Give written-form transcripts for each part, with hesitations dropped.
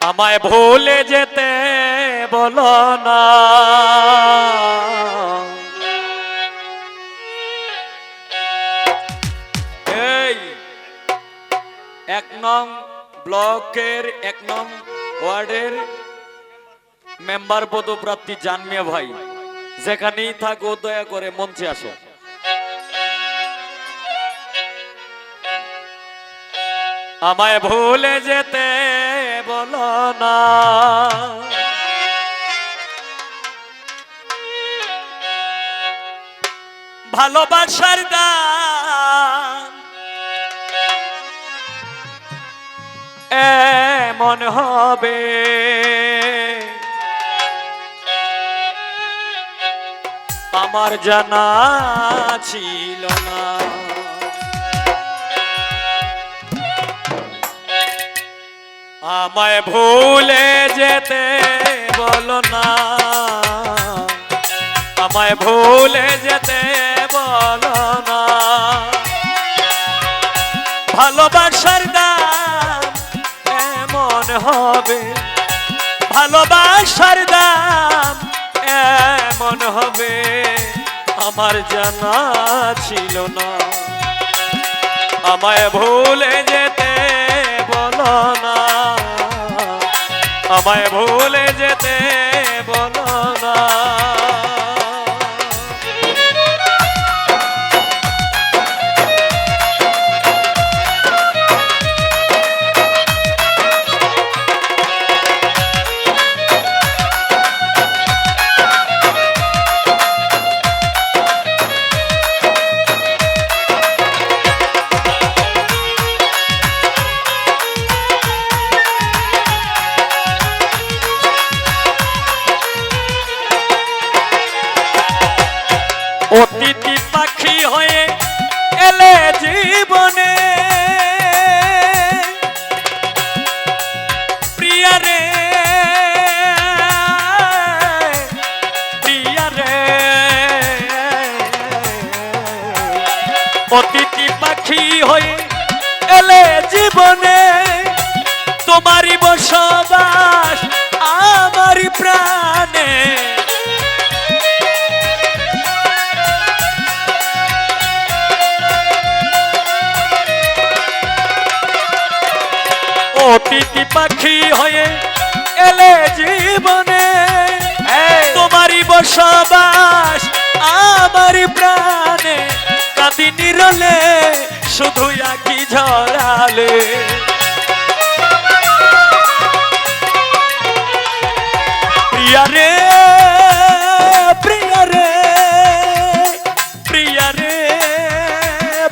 আমায় ভুলে যেতে বলো না। এই ১ নং ব্লকের ১ নং ওয়ার্ডের মেম্বার পদপ্রার্থী জানমিয়া ভাই, যেখানেই থাকো দয়া করে মঞ্চে আসো। আমায় ভুলে যেতে বলো না, ভালোবাসার দাম এমন হবে আমার জানা ছিল না। আমায় ভুলে যেতে বলো না, আমায় ভুলে যেতে বলো না, ভালোবাসার দাম এমন হবে, ভালোবাসার দাম এমন হবে আমার জানা ছিল না। আমায় ভুলে যেতে বলো না, আমায় ভুলে যেতে বলো না। অতিথি পাখি হয়ে এলে জীবনে প্রিয়া রে, প্রিয়া রে, অতিথি পাখি হয়ে এলে জীবনে তোমারই বসবাস আমার প্রাণে। অতিথি পাখি হয়ে এলে জীবনে তোমারই বসবাস আমার প্রাণে। কাঁদি নিরলে শুধু আঁকি ঝরালে, প্রিয়া রে, প্রিয়া রে, প্রিয়া রে,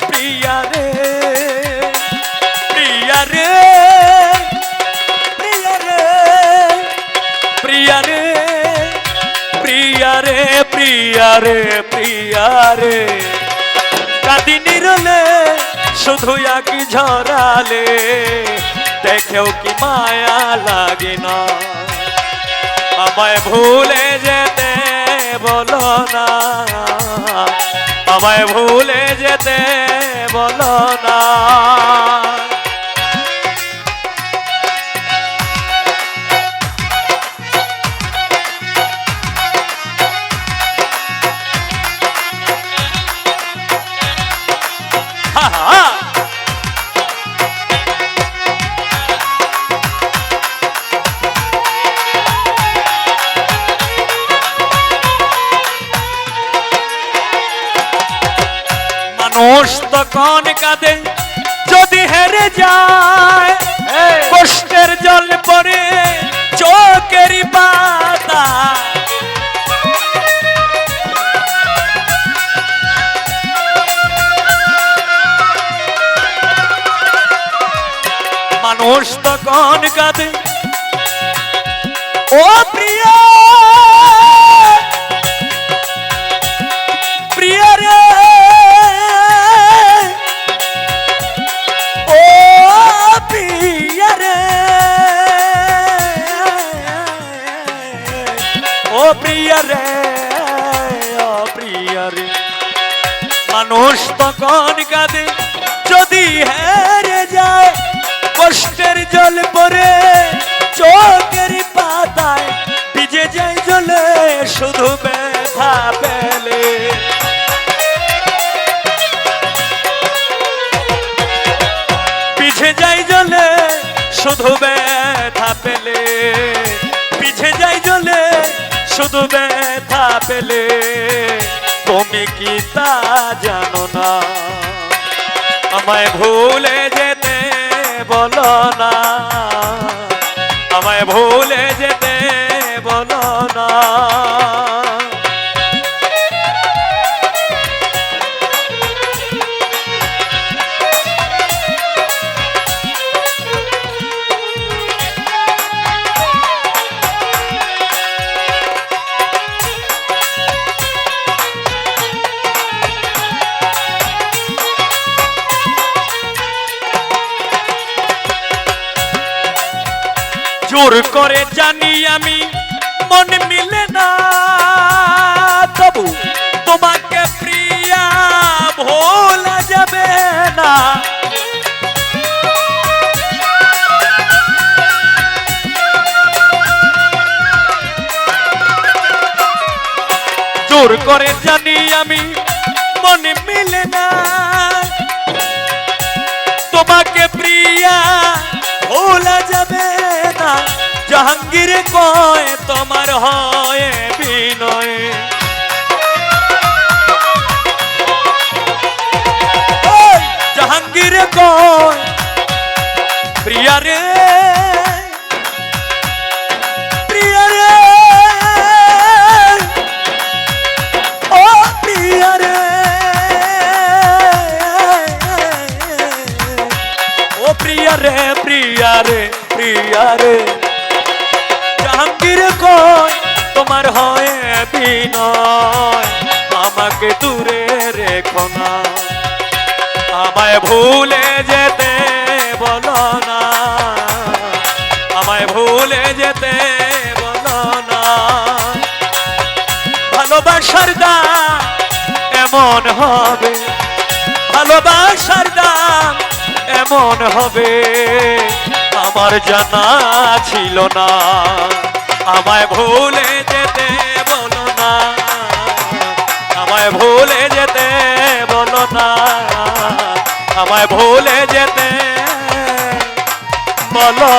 প্রিয়া রে, প্রিয়া রে, প্রিয়া রে, প্রিয়া রে, প্রিয়া রে, প্রিয়া রে, কাঁদি নিরলে শুধু আঁকি ঝরালে দেখেও কি মায়া লাগে না। আমায় ভুলে যেতে বলো না, আমায় ভুলে যেতে বলো না। মানুষ তখন কাঁদে যদি হেরে যায়, কষ্টের জল পড়ে চোখের পাতা। মানুষ তখন কাঁদে ও প্রিয়া, প্রিয়া রে, ও প্রিয়া রে, ও প্রিয়া রে, ও প্রিয়া রে। মানুষ তখন কাঁদে যদি হেরে যায়, কষ্টের জল পড়ে চোখের পাতায় ভিজে যায় জলে শুধু ব্যথা পেলে ভিজে যায় জলে শুধু ব্যথা পেলে ভিজে যায় জলে শুধু ব্যথা পেলে তুমি কি তা জানো না আমায় ভুলে যেতে বলো না আমায় ভুলে যেতে বলো না জোর করে জানি আমি মন মিলে না তবু তোমাকে প্রিয়া ভোলা যাবে না জোর করে জানি আমি মন মিলে না তোমাকে প্রিয়া ভোলা যাবে না জাহাঙ্গীর কয় তোমার হয় বিনয় জাহাঙ্গীর কয় প্রিয়া রে প্রিয়া রে ও প্রিয়া রে ও প্রিয়া রে প্রিয়া রে প্রিয়া রে জাহাঙ্গীর কয় তোমার হয় বিনয় আমাকে দূরে রেখো না আমায় ভুলে যেতে বলো না আমায় ভুলে যেতে বলো না ভালোবাসার দাম এমন হবে ভালোবাসার দাম এমন হবে আমার জানা ছিল না আমায় ভুলে যেতে বলো না আমায় ভুলে যেতে বলো না আমায় ভুলে যেতে বলো